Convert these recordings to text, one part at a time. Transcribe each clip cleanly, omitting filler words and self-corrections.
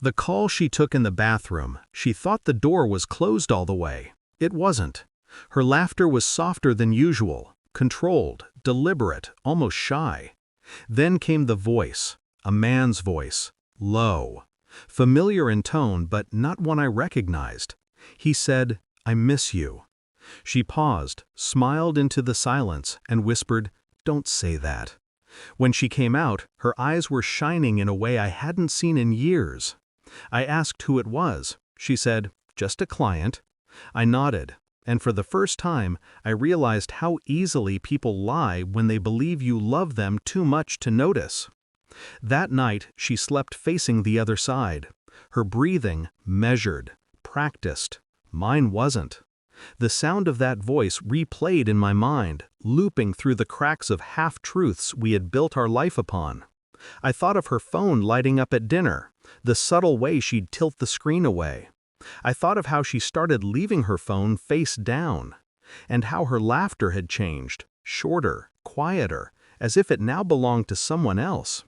The call she took in the bathroom, she thought the door was closed all the way. It wasn't. Her laughter was softer than usual, controlled, deliberate, almost shy. Then came the voice, a man's voice, low, familiar in tone but not one I recognized. He said, "I miss you." She paused, smiled into the silence, and whispered, "Don't say that." When she came out, her eyes were shining in a way I hadn't seen in years. I asked who it was. She said, "Just a client." I nodded, and for the first time, I realized how easily people lie when they believe you love them too much to notice. That night, she slept facing the other side. Her breathing, measured, practiced. Mine wasn't. The sound of that voice replayed in my mind, looping through the cracks of half-truths we had built our life upon. I thought of her phone lighting up at dinner, the subtle way she'd tilt the screen away. I thought of how she started leaving her phone face down, and how her laughter had changed, shorter, quieter, as if it now belonged to someone else.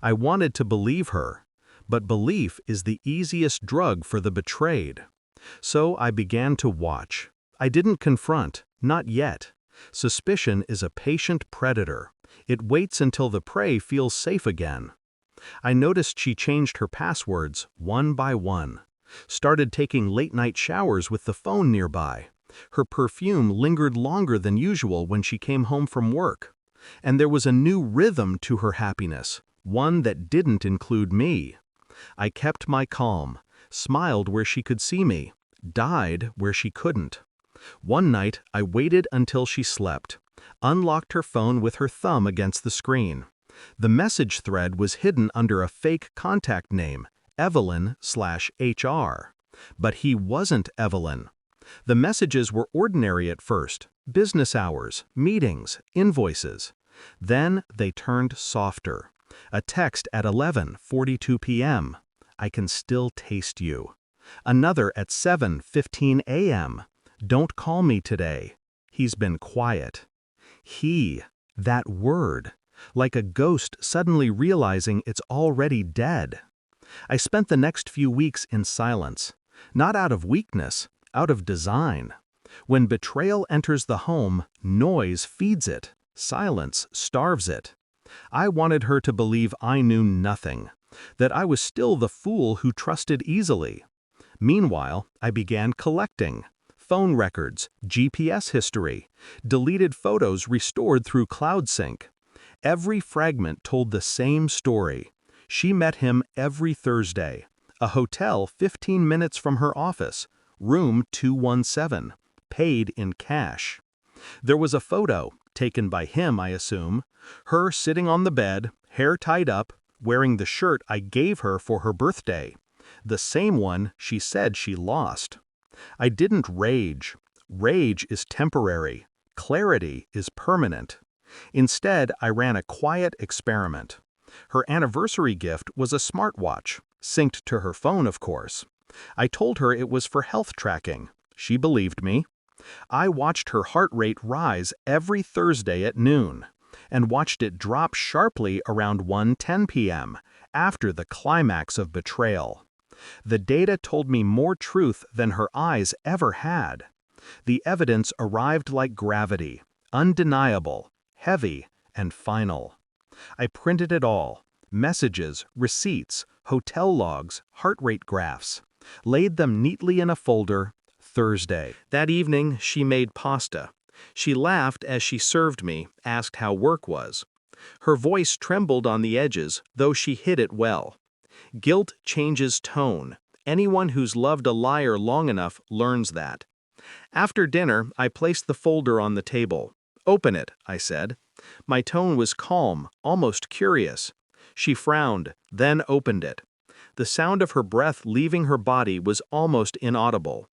I wanted to believe her, but belief is the easiest drug for the betrayed. So I began to watch. I didn't confront, not yet. Suspicion is a patient predator. It waits until the prey feels safe again. I noticed she changed her passwords one by one, started taking late-night showers with the phone nearby. Her perfume lingered longer than usual when she came home from work. And there was a new rhythm to her happiness, one that didn't include me. I kept my calm, smiled where she could see me, died where she couldn't. One night, I waited until she slept, unlocked her phone with her thumb against the screen. The message thread was hidden under a fake contact name, Evelyn/HR. But he wasn't Evelyn. The messages were ordinary at first, business hours, meetings, invoices. Then they turned softer. A text at 11:42 p.m. "I can still taste you." Another at 7:15 a.m. "Don't call me today. He's been quiet." That word, like a ghost suddenly realizing it's already dead. I spent the next few weeks in silence, not out of weakness, out of design. When betrayal enters the home, noise feeds it, silence starves it. I wanted her to believe I knew nothing, that I was still the fool who trusted easily. Meanwhile, I began collecting. Phone records, GPS history, deleted photos restored through CloudSync. Every fragment told the same story. She met him every Thursday. A hotel 15 minutes from her office, room 217, paid in cash. There was a photo, taken by him I assume, her sitting on the bed, hair tied up, wearing the shirt I gave her for her birthday, the same one she said she lost. I didn't rage. Rage is temporary. Clarity is permanent. Instead, I ran a quiet experiment. Her anniversary gift was a smartwatch, synced to her phone, of course. I told her it was for health tracking. She believed me. I watched her heart rate rise every Thursday at noon, and watched it drop sharply around 1:10 p.m., after the climax of betrayal. The data told me more truth than her eyes ever had. The evidence arrived like gravity, undeniable, heavy, and final. I printed it all: messages, receipts, hotel logs, heart rate graphs, laid them neatly in a folder. Thursday. That evening, she made pasta. She laughed as she served me, asked how work was. Her voice trembled on the edges, though she hid it well. Guilt changes tone. Anyone who's loved a liar long enough learns that. After dinner, I placed the folder on the table. "Open it," I said. My tone was calm, almost curious. She frowned, then opened it. The sound of her breath leaving her body was almost inaudible.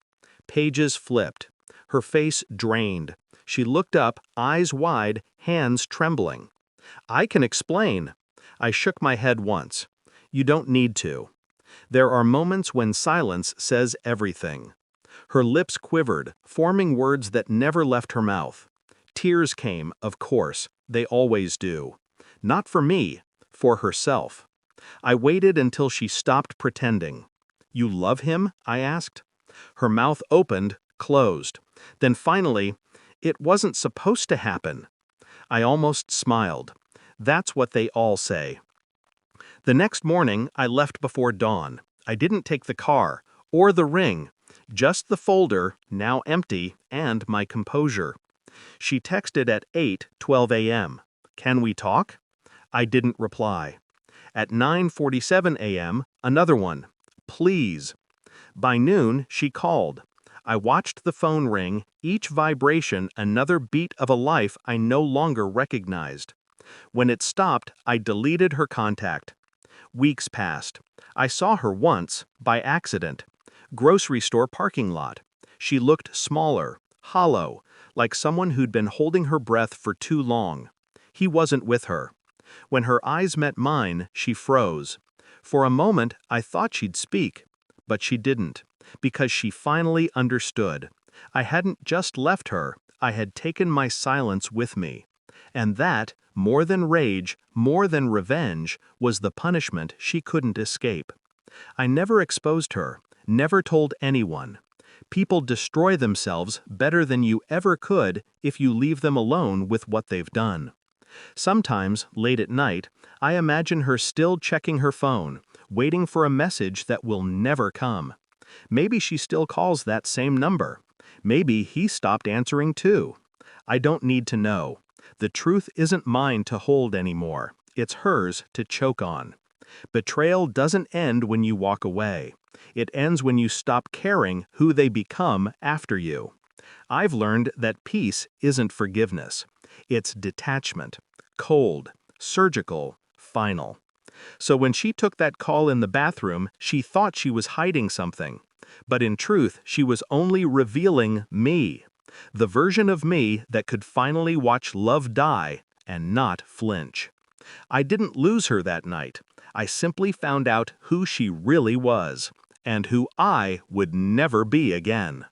Pages flipped. Her face drained. She looked up, eyes wide, hands trembling. "I can explain." I shook my head once. "You don't need to." There are moments when silence says everything. Her lips quivered, forming words that never left her mouth. Tears came, of course. They always do. Not for me, for herself. I waited until she stopped pretending. "You love him?" I asked. Her mouth opened, closed. Then finally, "It wasn't supposed to happen." I almost smiled. That's what they all say. The next morning, I left before dawn. I didn't take the car, or the ring, just the folder, now empty, and my composure. She texted at 8:12 a.m. "Can we talk?" I didn't reply. At 9:47 a.m., another one. "Please." By noon, she called. I watched the phone ring, each vibration another beat of a life I no longer recognized. When it stopped, I deleted her contact. Weeks passed. I saw her once, by accident. Grocery store parking lot. She looked smaller, hollow, like someone who'd been holding her breath for too long. He wasn't with her. When her eyes met mine, she froze. For a moment, I thought she'd speak. But she didn't, because she finally understood. I hadn't just left her, I had taken my silence with me. And that, more than rage, more than revenge, was the punishment she couldn't escape. I never exposed her, never told anyone. People destroy themselves better than you ever could if you leave them alone with what they've done. Sometimes, late at night, I imagine her still checking her phone, waiting for a message that will never come. Maybe she still calls that same number. Maybe he stopped answering too. I don't need to know. The truth isn't mine to hold anymore. It's hers to choke on. Betrayal doesn't end when you walk away. It ends when you stop caring who they become after you. I've learned that peace isn't forgiveness. It's detachment. Cold, surgical, final. So when she took that call in the bathroom, she thought she was hiding something. But in truth, she was only revealing me. The version of me that could finally watch love die and not flinch. I didn't lose her that night. I simply found out who she really was, and who I would never be again.